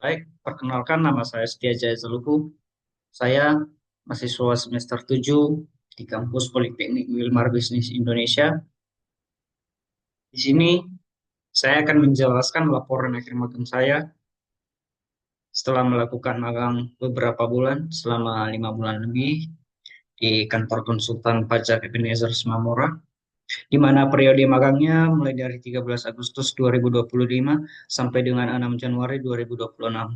Baik, perkenalkan nama saya Setia Jaya Seluku. Saya mahasiswa semester 7 di kampus Politeknik Wilmar Bisnis Indonesia. Di sini saya akan menjelaskan laporan akhir magang saya setelah melakukan magang beberapa bulan, selama 5 bulan lebih di kantor konsultan pajak Ebenezer Simamora, di mana periode magangnya mulai dari 13 Agustus 2025 sampai dengan 6 Januari 2026.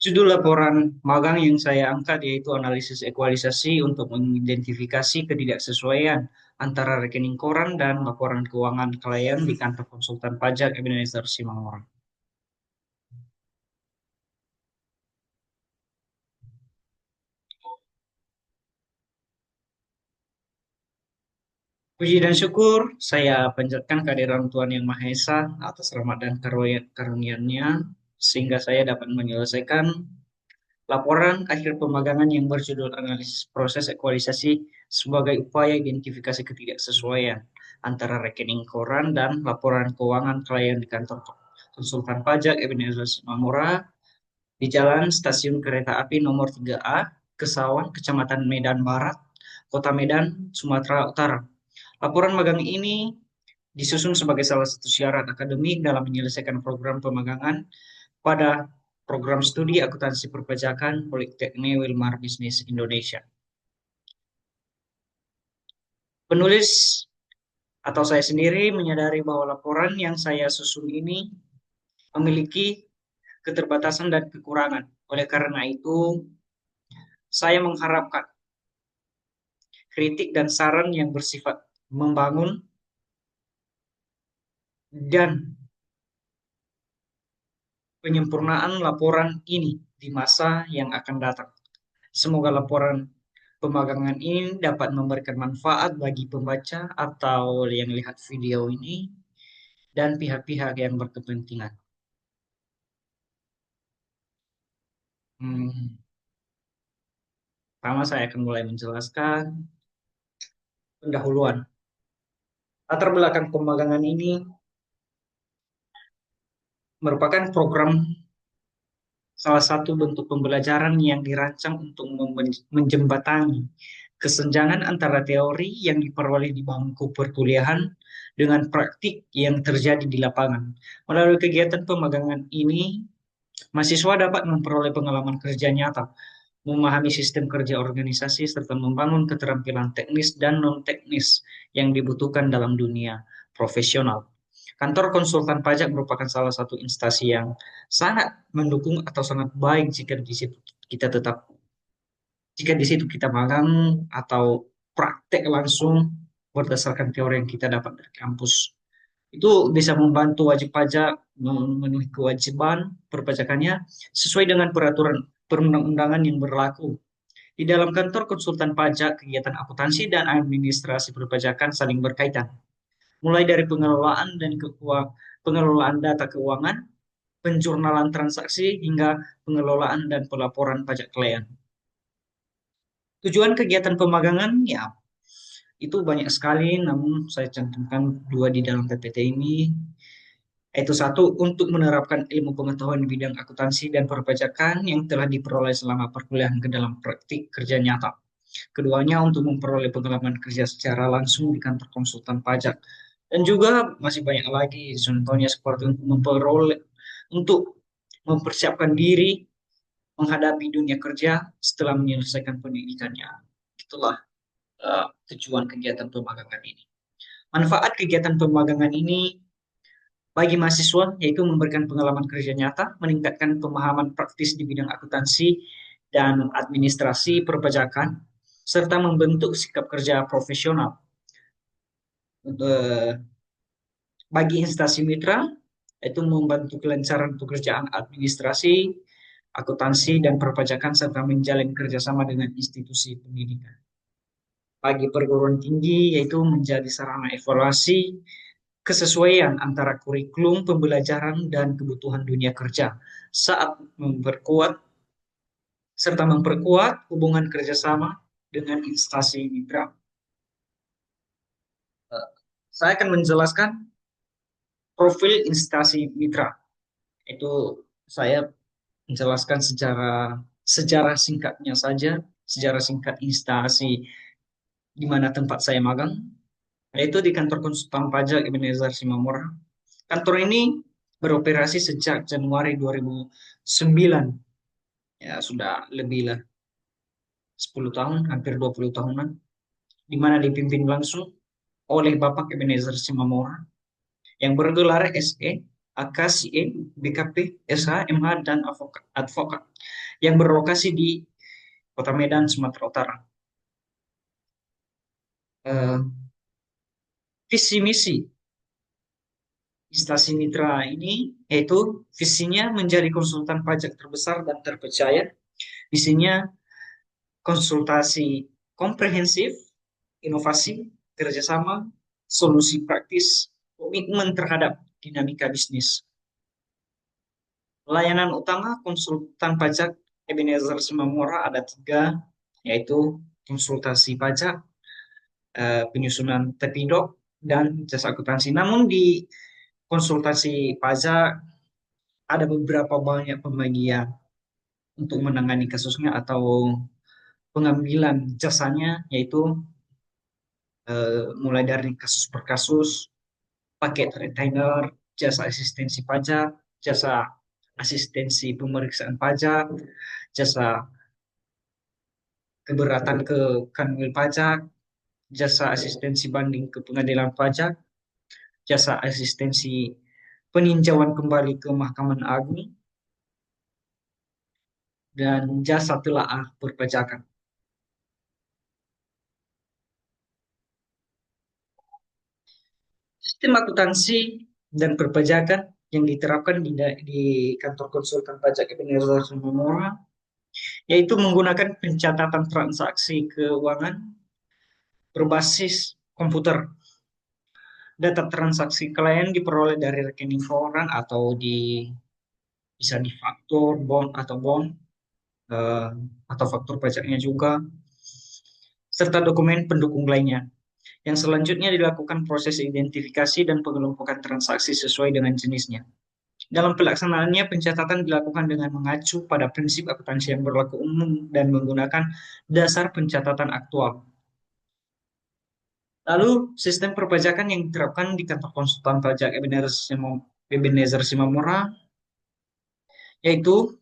Judul laporan magang yang saya angkat yaitu analisis ekualisasi untuk mengidentifikasi ketidaksesuaian antara rekening koran dan laporan keuangan klien di kantor konsultan pajak Ebenezer Simanggorang. Puji dan syukur saya panjatkan kehadiran Tuhan Yang Maha Esa atas rahmat dan karunia-Nya sehingga saya dapat menyelesaikan laporan akhir pemagangan yang berjudul analisis proses ekualisasi sebagai upaya identifikasi ketidaksesuaian antara rekening koran dan laporan keuangan klien di kantor konsultan pajak Ebenezer Mamora di Jalan Stasiun Kereta Api nomor 3A, Kesawan, Kecamatan Medan Barat, Kota Medan, Sumatera Utara. Laporan magang ini disusun sebagai salah satu syarat akademik dalam menyelesaikan program pemagangan pada program studi akuntansi perpajakan Politeknik Wilmar Bisnis Indonesia. Penulis atau saya sendiri menyadari bahwa laporan yang saya susun ini memiliki keterbatasan dan kekurangan. Oleh karena itu, saya mengharapkan kritik dan saran yang bersifat membangun dan penyempurnaan laporan ini di masa yang akan datang. Semoga laporan pemagangan ini dapat memberikan manfaat bagi pembaca atau yang lihat video ini dan pihak-pihak yang berkepentingan. Hmm, Pertama saya akan mulai menjelaskan pendahuluan. Latar belakang pemagangan ini merupakan program salah satu bentuk pembelajaran yang dirancang untuk menjembatani kesenjangan antara teori yang diperoleh di bangku perkuliahan dengan praktik yang terjadi di lapangan. Melalui kegiatan pemagangan ini, mahasiswa dapat memperoleh pengalaman kerja nyata, memahami sistem kerja organisasi, serta membangun keterampilan teknis dan non-teknis yang dibutuhkan dalam dunia profesional. Kantor konsultan pajak merupakan salah satu instansi yang sangat mendukung atau sangat baik jika di situ kita magang atau praktek langsung berdasarkan teori yang kita dapat dari kampus. Itu bisa membantu wajib pajak memenuhi kewajiban perpajakannya sesuai dengan peraturan perundang-undangan yang berlaku. Di dalam kantor konsultan pajak, kegiatan akuntansi dan administrasi perpajakan saling berkaitan. Mulai dari pengelolaan data keuangan, penjurnalan transaksi, hingga pengelolaan dan pelaporan pajak klien. Tujuan kegiatan pemagangan, ya, itu banyak sekali, namun saya cantumkan dua di dalam PPT ini. Yaitu satu, untuk menerapkan ilmu pengetahuan di bidang akuntansi dan perpajakan yang telah diperoleh selama perkuliahan ke dalam praktik kerja nyata. Keduanya untuk memperoleh pengalaman kerja secara langsung di kantor konsultan pajak. Dan juga masih banyak lagi, contohnya seperti untuk mempersiapkan diri menghadapi dunia kerja setelah menyelesaikan pendidikannya. Itulah tujuan kegiatan pemagangan ini. Manfaat kegiatan pemagangan ini bagi mahasiswa yaitu memberikan pengalaman kerja nyata, meningkatkan pemahaman praktis di bidang akuntansi dan administrasi perpajakan, serta membentuk sikap kerja profesional. Bagi instansi mitra, yaitu membantu kelancaran pekerjaan administrasi, akuntansi, dan perpajakan, serta menjalin kerjasama dengan institusi pendidikan. Bagi perguruan tinggi, yaitu menjadi sarana evaluasi kesesuaian antara kurikulum pembelajaran dan kebutuhan dunia kerja saat memperkuat serta memperkuat hubungan kerjasama dengan instansi mitra. Saya akan menjelaskan profil instansi mitra. Itu saya menjelaskan secara sejarah singkatnya saja, sejarah singkat instansi di mana tempat saya magang, yaitu di kantor konsultan pajak Ebenezer Simamora. Kantor ini beroperasi sejak Januari 2009. Ya, sudah lebih lah 10 tahun, hampir 20 tahunan, di mana dipimpin langsung oleh Bapak Ebenezer Simamora yang bergelar SE, AKCE, BKP, SH, MH, dan advokat yang berlokasi di Kota Medan, Sumatera Utara. Eh, Visi misi instansi mitra ini yaitu visinya menjadi konsultan pajak terbesar dan terpercaya, visinya konsultasi komprehensif, inovasi, kerjasama, solusi praktis, komitmen terhadap dinamika bisnis. Layanan utama konsultan pajak Ebenezer Simamora ada tiga, yaitu konsultasi pajak, penyusunan tepidok, dan jasa akuntansi. Namun di konsultasi pajak ada beberapa banyak pembagian untuk menangani kasusnya atau pengambilan jasanya, yaitu mulai dari kasus per kasus, paket retainer, jasa asistensi pajak, jasa asistensi pemeriksaan pajak, jasa keberatan ke kanwil pajak, jasa asistensi banding ke pengadilan pajak, jasa asistensi peninjauan kembali ke Mahkamah Agung, dan jasa telaah perpajakan. Sistem akuntansi dan perpajakan yang diterapkan di kantor konsultan pajak Ebenezer Sumamura, yaitu menggunakan pencatatan transaksi keuangan berbasis komputer. Data transaksi klien diperoleh dari rekening koran atau bisa di faktur, bond atau bond, eh, atau faktur pajaknya juga, serta dokumen pendukung lainnya. Yang selanjutnya dilakukan proses identifikasi dan pengelompokan transaksi sesuai dengan jenisnya. Dalam pelaksanaannya, pencatatan dilakukan dengan mengacu pada prinsip akuntansi yang berlaku umum dan menggunakan dasar pencatatan aktual. Lalu, sistem perpajakan yang diterapkan di kantor konsultan pajak Ebenezer Simamora, yaitu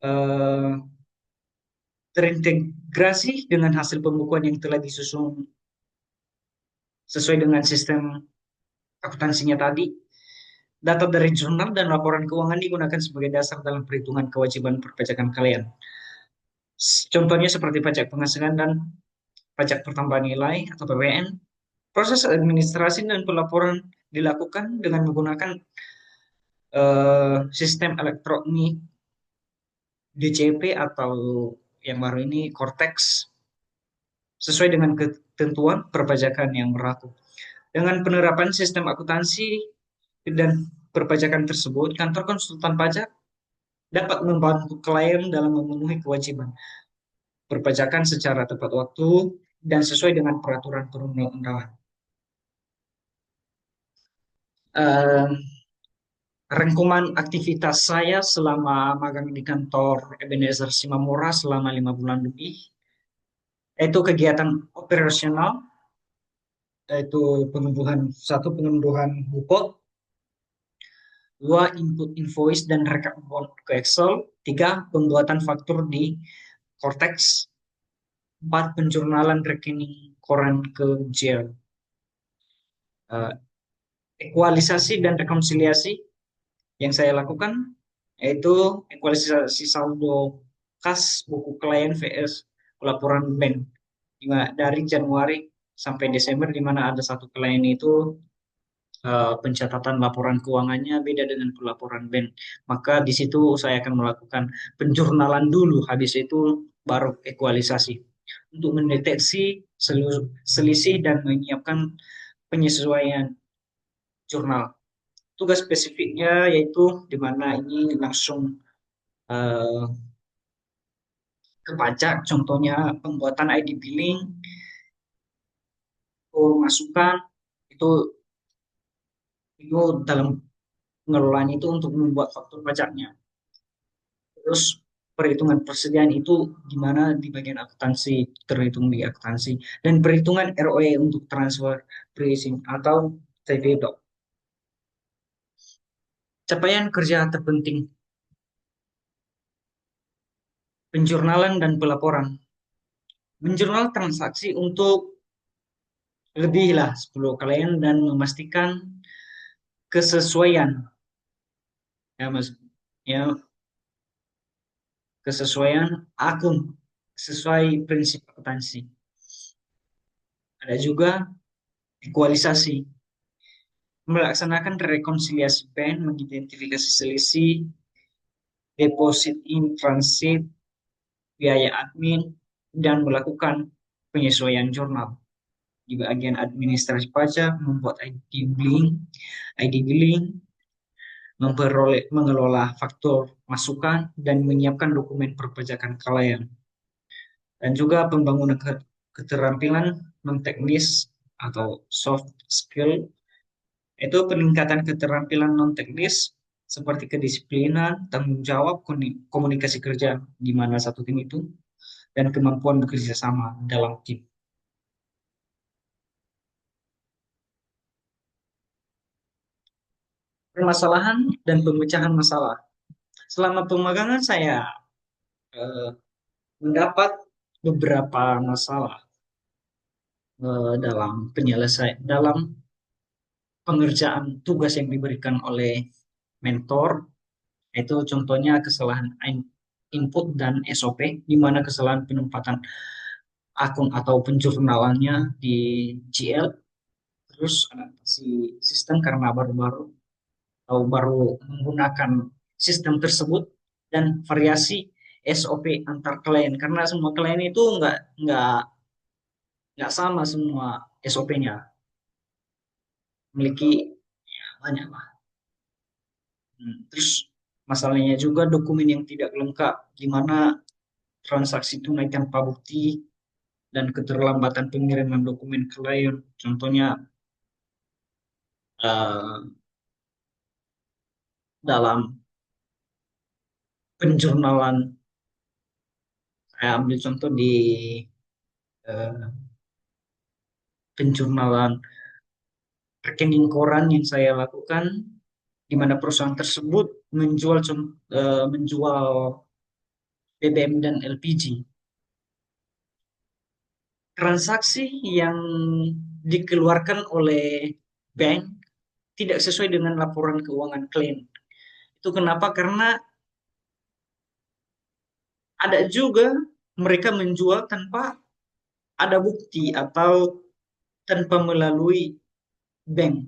eh, terintegrasi dengan hasil pembukuan yang telah disusun sesuai dengan sistem akuntansinya tadi. Data dari jurnal dan laporan keuangan digunakan sebagai dasar dalam perhitungan kewajiban perpajakan kalian. Contohnya seperti pajak penghasilan dan pajak pertambahan nilai atau PPN. Proses administrasi dan pelaporan dilakukan dengan menggunakan sistem elektronik DCP atau yang baru ini Cortex sesuai dengan ketentuan perpajakan yang berlaku. Dengan penerapan sistem akuntansi dan perpajakan tersebut, kantor konsultan pajak dapat membantu klien dalam memenuhi kewajiban perpajakan secara tepat waktu dan sesuai dengan peraturan perundang-undangan. Uh, Rangkuman aktivitas saya selama magang di kantor Ebenezer Simamura selama 5 bulan lebih, yaitu kegiatan operasional, yaitu pengunduhan buku, dua input invoice dan rekap ke Excel, tiga pembuatan faktur di Cortex, empat penjurnalan rekening koran ke JL, uh, ekualisasi dan rekonsiliasi yang saya lakukan, yaitu ekualisasi saldo kas buku klien vs laporan bank dari Januari sampai Desember, di mana ada satu klien itu pencatatan laporan keuangannya beda dengan pelaporan bank. Maka di situ saya akan melakukan penjurnalan dulu, habis itu baru ekualisasi untuk mendeteksi selisih dan menyiapkan penyesuaian jurnal. Tugas spesifiknya yaitu di mana ini langsung uh, ke pajak, contohnya pembuatan ID billing, itu masukan, itu itu dalam pengelolaan itu untuk membuat faktur pajaknya. Terus perhitungan persediaan itu gimana di bagian akuntansi, terhitung di akuntansi, dan perhitungan ROE untuk transfer pricing atau TVDoc. Capaian kerja terpenting, penjurnalan dan pelaporan. Menjurnal transaksi untuk lebih lah 10 klien dan memastikan kesesuaian, ya mas, ya kesesuaian akun sesuai prinsip akuntansi. Ada juga ekualisasi, melaksanakan rekonsiliasi PEN, mengidentifikasi selisih, deposit in transit, biaya admin, dan melakukan penyesuaian jurnal. Di bagian administrasi pajak, membuat ID billing, mengelola faktur masukan, dan menyiapkan dokumen perpajakan klien. Dan juga pembangunan keterampilan non-teknis atau soft skill, itu peningkatan keterampilan non-teknis seperti kedisiplinan, tanggung jawab, komunikasi kerja di mana satu tim itu, dan kemampuan bekerja sama dalam tim. Permasalahan dan pemecahan masalah. Selama pemagangan saya eh, mendapat beberapa masalah dalam pengerjaan tugas yang diberikan oleh mentor. Itu contohnya kesalahan input dan SOP, di mana kesalahan penempatan akun atau penjurnalannya di GL, terus adaptasi sistem karena baru-baru atau baru menggunakan sistem tersebut, dan variasi SOP antar klien karena semua klien itu nggak sama semua SOP-nya, memiliki banyak lah. Terus masalahnya juga dokumen yang tidak lengkap, di mana transaksi tunai tanpa bukti dan keterlambatan pengiriman dokumen klien. Contohnya eh, dalam penjurnalan, saya ambil contoh di eh, penjurnalan rekening koran yang saya lakukan, di mana perusahaan tersebut menjual BBM dan LPG. Transaksi yang dikeluarkan oleh bank tidak sesuai dengan laporan keuangan klien. Itu kenapa? Karena ada juga mereka menjual tanpa ada bukti atau tanpa melalui bank,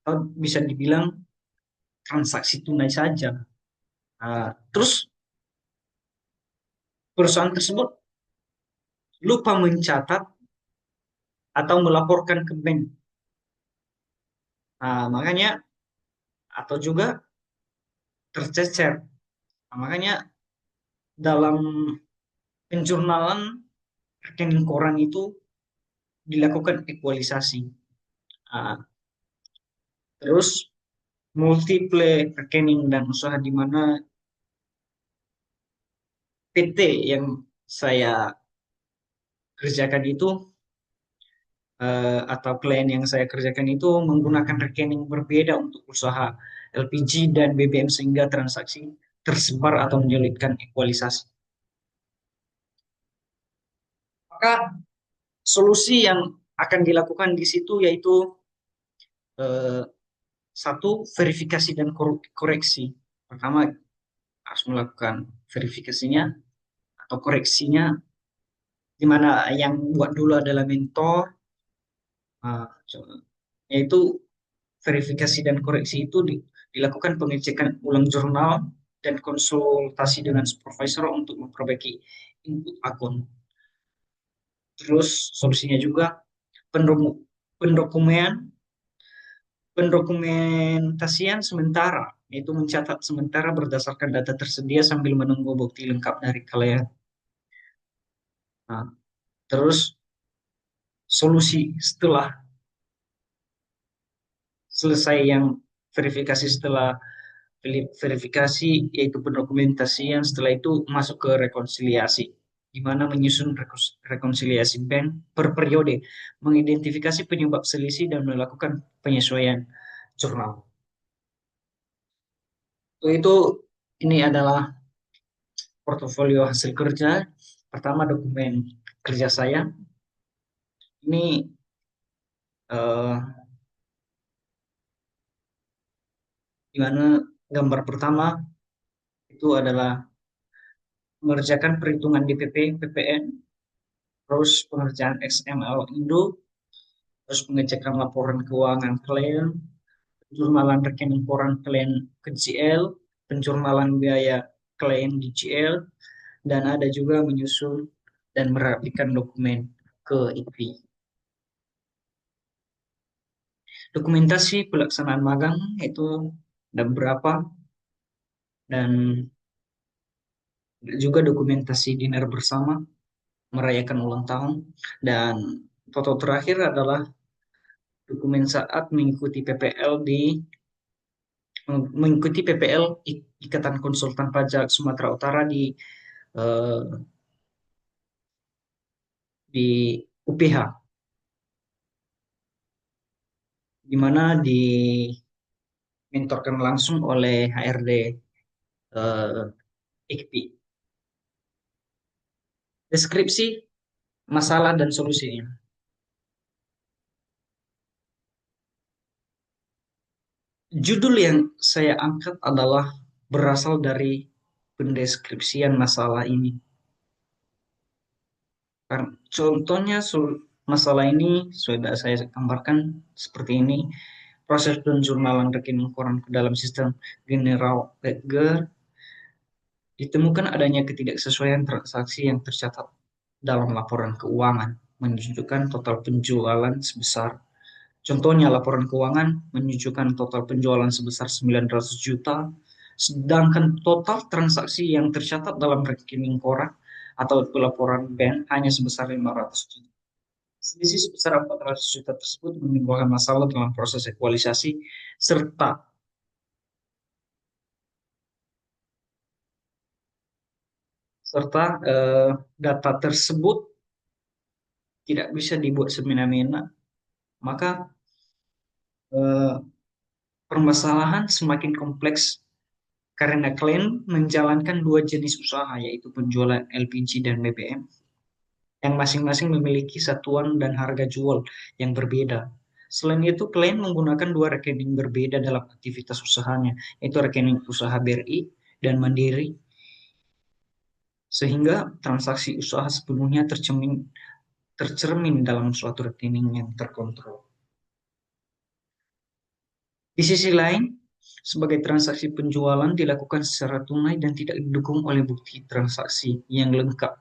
atau bisa dibilang transaksi tunai saja. Terus perusahaan tersebut lupa mencatat atau melaporkan ke bank. Makanya atau juga tercecer. Makanya dalam penjurnalan rekening koran itu dilakukan ekualisasi. Ah, Terus multiple rekening dan usaha, di mana PT yang saya kerjakan itu atau klien yang saya kerjakan itu menggunakan rekening berbeda untuk usaha LPG dan BBM, sehingga transaksi tersebar atau menyulitkan ekualisasi. Maka solusi yang akan dilakukan di situ yaitu eh, satu, verifikasi dan koreksi. Pertama, harus melakukan verifikasinya atau koreksinya, di mana yang buat dulu adalah mentor, uh, yaitu verifikasi dan koreksi itu dilakukan pengecekan ulang jurnal dan konsultasi dengan supervisor untuk memperbaiki input akun. Terus solusinya juga pendokumen pendokumentasian sementara, yaitu mencatat sementara berdasarkan data tersedia sambil menunggu bukti lengkap dari klien. Nah, terus solusi setelah selesai yang verifikasi setelah verifikasi yaitu pendokumentasian, setelah itu masuk ke rekonsiliasi, di mana menyusun rekonsiliasi bank per periode, mengidentifikasi penyebab selisih dan melakukan penyesuaian jurnal. Untuk itu, ini adalah portofolio hasil kerja. Pertama, dokumen kerja saya. Ini eh, di mana gambar pertama itu adalah mengerjakan perhitungan DPP, PPN, terus pengerjaan XML Indo, terus pengecekan laporan keuangan klien, penjurnalan rekening koran klien ke GL, penjurnalan biaya klien di GL, dan ada juga menyusun dan merapikan dokumen ke IP. Dokumentasi pelaksanaan magang itu ada beberapa, dan juga dokumentasi dinner bersama merayakan ulang tahun, dan foto terakhir adalah dokumen saat mengikuti PPL Ikatan Konsultan Pajak Sumatera Utara eh, di UPH, di mana dimentorkan langsung oleh HRD IKPI. Deskripsi masalah dan solusinya. Judul yang saya angkat adalah berasal dari pendeskripsian masalah ini. Contohnya masalah ini sudah saya gambarkan seperti ini. Proses penjurnalan rekening koran ke dalam sistem general ledger, ditemukan adanya ketidaksesuaian transaksi yang tercatat dalam laporan keuangan, menunjukkan total penjualan sebesar. Contohnya laporan keuangan menunjukkan total penjualan sebesar 900 juta, sedangkan total transaksi yang tercatat dalam rekening koran atau pelaporan bank hanya sebesar 500 juta. Selisih sebesar 400 juta tersebut menimbulkan masalah dalam proses ekualisasi serta serta data tersebut tidak bisa dibuat semena-mena, maka eh, permasalahan semakin kompleks karena klien menjalankan dua jenis usaha, yaitu penjualan LPG dan BBM, yang masing-masing memiliki satuan dan harga jual yang berbeda. Selain itu, klien menggunakan dua rekening berbeda dalam aktivitas usahanya, yaitu rekening usaha BRI dan Mandiri, sehingga transaksi usaha sepenuhnya tercermin dalam suatu rekening yang terkontrol. Di sisi lain, sebagai transaksi penjualan dilakukan secara tunai dan tidak didukung oleh bukti transaksi yang lengkap.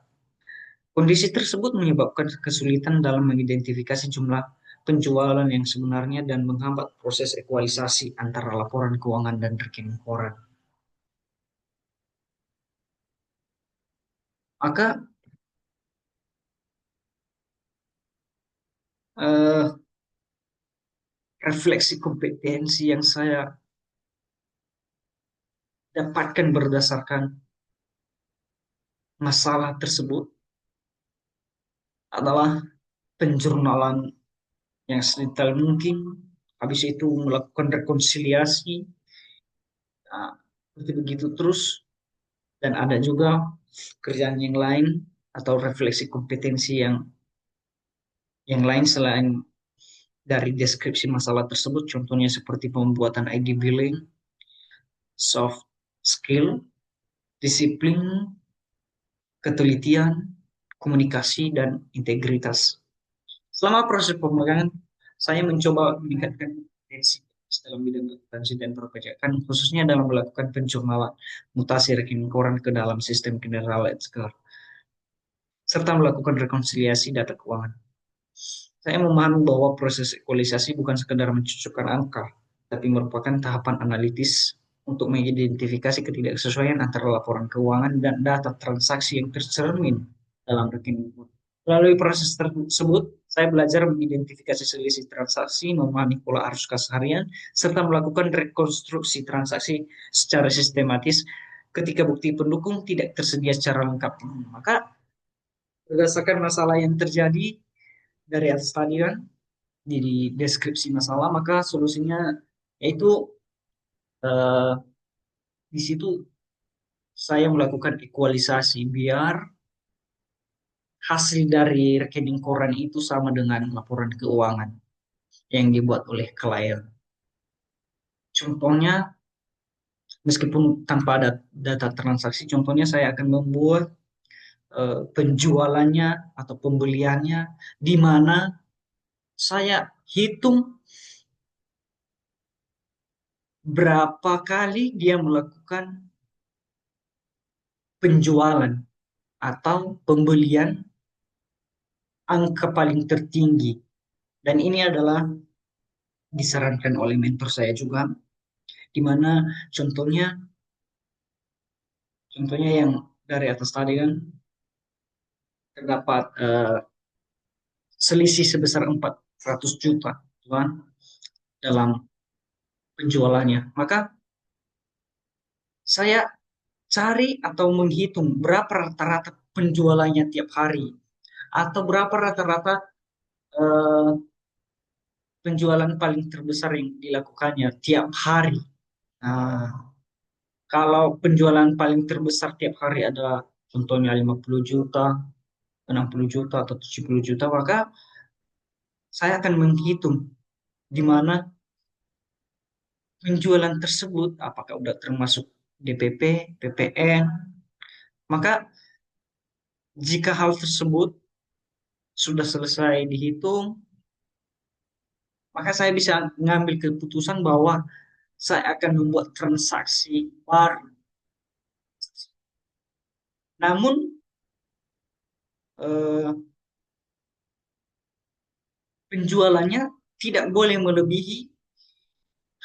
Kondisi tersebut menyebabkan kesulitan dalam mengidentifikasi jumlah penjualan yang sebenarnya dan menghambat proses ekualisasi antara laporan keuangan dan rekening koran. Maka eh, refleksi kompetensi yang saya dapatkan berdasarkan masalah tersebut adalah penjurnalan yang sedetail mungkin, habis itu melakukan rekonsiliasi, nah, seperti begitu terus, dan ada juga kerjaan yang lain atau refleksi kompetensi yang lain selain dari deskripsi masalah tersebut, contohnya seperti pembuatan ID billing, soft skill, disiplin, ketelitian, komunikasi, dan integritas. Selama proses pemagangan, saya mencoba meningkatkan kompetensi dalam bidang akuntansi dan perpajakan, khususnya dalam melakukan penjurnalan mutasi rekening koran ke dalam sistem general ledger, serta melakukan rekonsiliasi data keuangan. Saya memahami bahwa proses ekualisasi bukan sekedar mencocokkan angka, tapi merupakan tahapan analitis untuk mengidentifikasi ketidaksesuaian antara laporan keuangan dan data transaksi yang tercermin dalam rekening. Melalui proses tersebut, Saya belajar mengidentifikasi selisih transaksi, memahami pola arus kas harian, serta melakukan rekonstruksi transaksi secara sistematis ketika bukti pendukung tidak tersedia secara lengkap. Maka berdasarkan masalah yang terjadi dari atas tadi kan, di deskripsi masalah, maka solusinya yaitu eh, di situ saya melakukan ekualisasi biar hasil dari rekening koran itu sama dengan laporan keuangan yang dibuat oleh klien. Contohnya, meskipun tanpa ada data transaksi, contohnya saya akan membuat penjualannya atau pembeliannya, di mana saya hitung berapa kali dia melakukan penjualan atau pembelian angka paling tertinggi. Dan ini adalah disarankan oleh mentor saya juga, di mana contohnya contohnya yang dari atas tadi kan terdapat selisih sebesar 400 juta Tuhan, dalam penjualannya. Maka saya cari atau menghitung berapa rata-rata penjualannya tiap hari atau berapa rata-rata eh, penjualan paling terbesar yang dilakukannya tiap hari. Nah, kalau penjualan paling terbesar tiap hari adalah contohnya 50 juta, 60 juta, atau 70 juta, maka saya akan menghitung di mana penjualan tersebut, apakah sudah termasuk DPP, PPN. Maka jika hal tersebut sudah selesai dihitung, maka saya bisa mengambil keputusan bahwa saya akan membuat transaksi baru. Namun, eh, penjualannya tidak boleh melebihi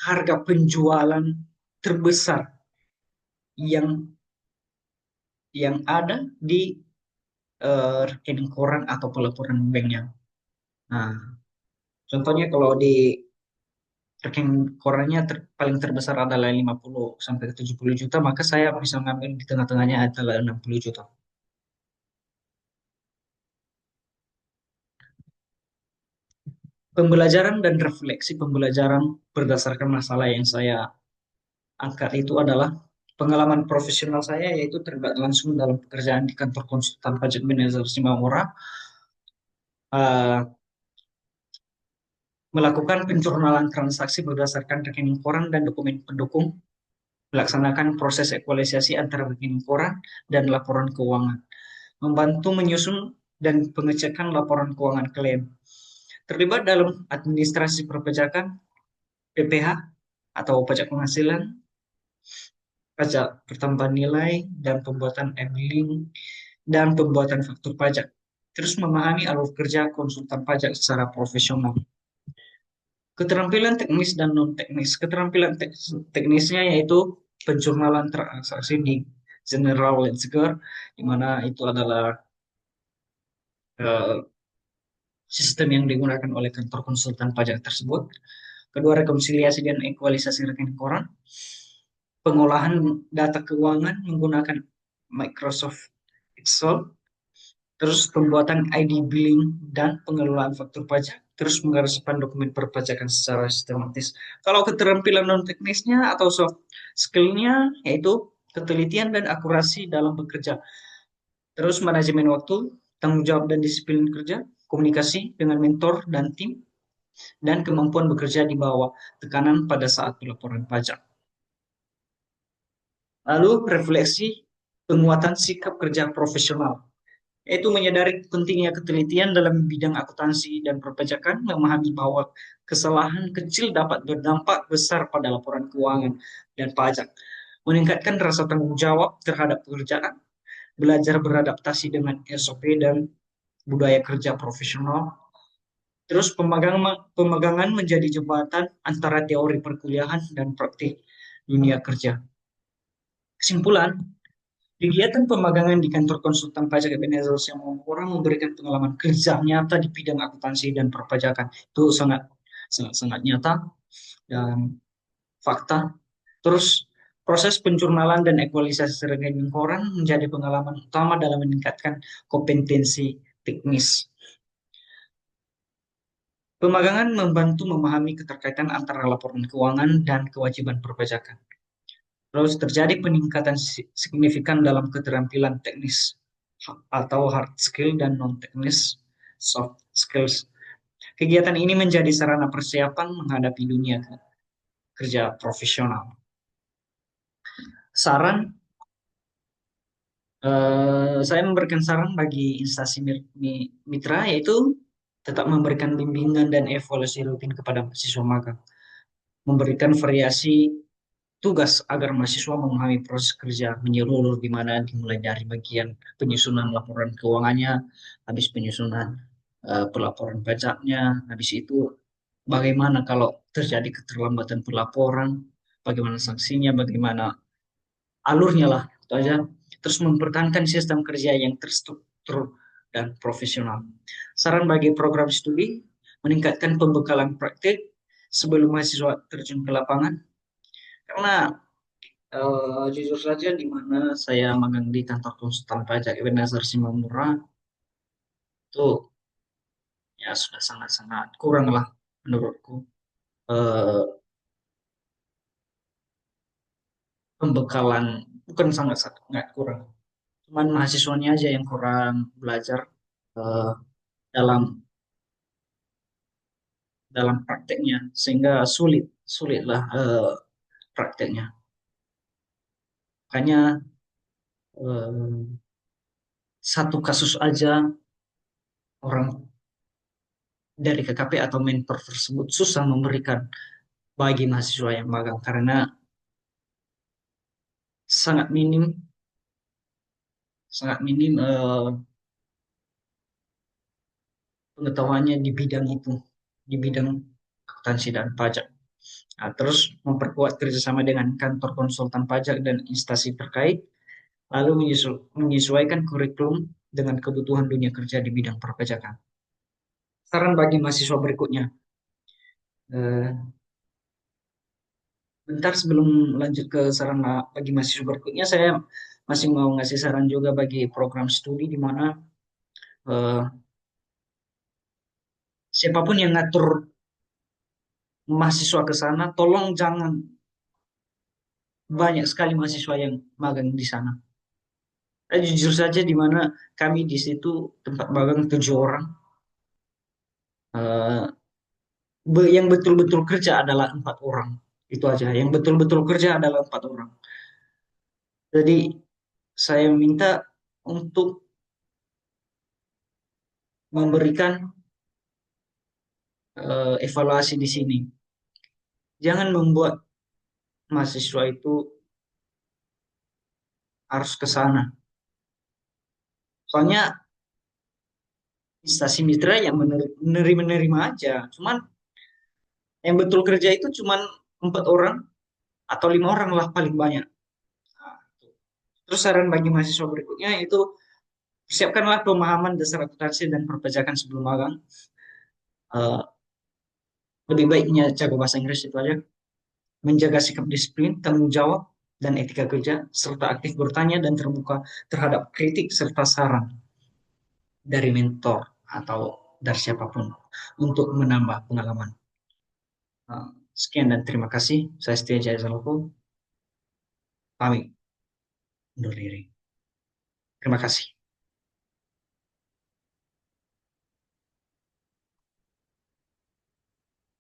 harga penjualan terbesar yang ada di rekening koran atau pelaporan banknya. Nah, contohnya kalau di rekening korannya paling terbesar adalah 50 sampai 70 juta, maka saya bisa mengambil di tengah-tengahnya adalah 60 juta. Pembelajaran dan refleksi pembelajaran berdasarkan masalah yang saya angkat itu adalah pengalaman profesional saya, yaitu terlibat langsung dalam pekerjaan di kantor konsultan pajak manajer Simamora, eh, melakukan penjurnalan transaksi berdasarkan rekening koran dan dokumen pendukung, melaksanakan proses ekualisasi antara rekening koran dan laporan keuangan, membantu menyusun dan pengecekan laporan keuangan klaim, terlibat dalam administrasi perpajakan, PPH atau pajak penghasilan, pajak pertambahan nilai, dan pembuatan e-billing dan pembuatan faktur pajak. Terus memahami alur kerja konsultan pajak secara profesional. Keterampilan teknis dan non-teknis. Keterampilan teknisnya yaitu penjurnalan transaksi di General Ledger, di mana itu adalah eh, sistem yang digunakan oleh kantor konsultan pajak tersebut. Kedua, rekonsiliasi dan ekualisasi rekening koran. Pengolahan data keuangan menggunakan Microsoft Excel. Terus pembuatan ID billing dan pengelolaan faktur pajak. Terus mengarsipkan dokumen perpajakan secara sistematis. Kalau keterampilan non teknisnya atau soft skillnya yaitu ketelitian dan akurasi dalam bekerja. Terus manajemen waktu, tanggung jawab dan disiplin kerja, komunikasi dengan mentor dan tim, dan kemampuan bekerja di bawah tekanan pada saat pelaporan pajak. Lalu refleksi penguatan sikap kerja profesional, yaitu menyadari pentingnya ketelitian dalam bidang akuntansi dan perpajakan, memahami bahwa kesalahan kecil dapat berdampak besar pada laporan keuangan dan pajak, meningkatkan rasa tanggung jawab terhadap pekerjaan, belajar beradaptasi dengan SOP dan budaya kerja profesional. Terus pemagangan menjadi jembatan antara teori perkuliahan dan praktik dunia kerja. Kesimpulan, Kegiatan pemagangan di kantor konsultan pajak Ebenezer yang orang memberikan pengalaman kerja nyata di bidang akuntansi dan perpajakan. Itu sangat sangat, sangat nyata dan fakta. Terus proses penjurnalan dan ekualisasi rekening koran menjadi pengalaman utama dalam meningkatkan kompetensi teknis. Pemagangan membantu memahami keterkaitan antara laporan keuangan dan kewajiban perpajakan. Terus terjadi peningkatan signifikan dalam keterampilan teknis atau hard skill dan non-teknis soft skills. Kegiatan ini menjadi sarana persiapan menghadapi dunia kerja profesional. Saran, saya memberikan saran bagi instansi mitra yaitu tetap memberikan bimbingan dan evaluasi rutin kepada mahasiswa magang, memberikan variasi tugas agar mahasiswa memahami proses kerja menyeluruh di mana dimulai dari bagian penyusunan laporan keuangannya, habis penyusunan pelaporan pajaknya, habis itu bagaimana kalau terjadi keterlambatan pelaporan, bagaimana sanksinya, bagaimana alurnya lah, itu aja. Terus mempertahankan sistem kerja yang terstruktur dan profesional. Saran bagi program studi, meningkatkan pembekalan praktik sebelum mahasiswa terjun ke lapangan. Karena jujur saja di mana saya magang di kantor konsultan pajak Ebenezer Simamura itu ya sudah sangat-sangat kurang lah menurutku. Eh, Pembekalan bukan sangat-sangat kurang. Cuman mahasiswanya aja yang kurang belajar eh, dalam dalam prakteknya sehingga sulitlah prakteknya. Makanya eh, satu kasus aja orang dari KKP atau mentor tersebut susah memberikan bagi mahasiswa yang magang karena sangat minim sangat minim pengetahuannya di bidang itu, di bidang akuntansi dan pajak. Nah, terus memperkuat kerjasama dengan kantor konsultan pajak dan instansi terkait, lalu menyesuaikan kurikulum dengan kebutuhan dunia kerja di bidang perpajakan. Saran bagi mahasiswa berikutnya. Eh, Bentar sebelum lanjut ke saran bagi mahasiswa berikutnya, saya masih mau ngasih saran juga bagi program studi di mana eh, siapapun yang ngatur mahasiswa ke sana, tolong jangan banyak sekali mahasiswa yang magang di sana. Jujur saja di mana kami di situ tempat magang 7 orang, eh, yang betul-betul kerja adalah 4 orang. Itu aja. Yang betul-betul kerja adalah 4 orang. Jadi saya minta untuk memberikan evaluasi di sini. Jangan membuat mahasiswa itu harus ke sana. Soalnya instansi mitra yang menerima aja. Cuman yang betul kerja itu cuman 4 orang atau 5 orang lah paling banyak. Nah, terus saran bagi mahasiswa berikutnya itu siapkanlah pemahaman dasar akuntansi dan perpajakan sebelum magang. Eh, Lebih baiknya jago bahasa Inggris itu aja. Menjaga sikap disiplin, tanggung jawab, dan etika kerja, serta aktif bertanya dan terbuka terhadap kritik serta saran dari mentor atau dari siapapun untuk menambah pengalaman. Sekian dan terima kasih. Saya Setia Jaya Saloko. Pamit undur diri. Terima kasih.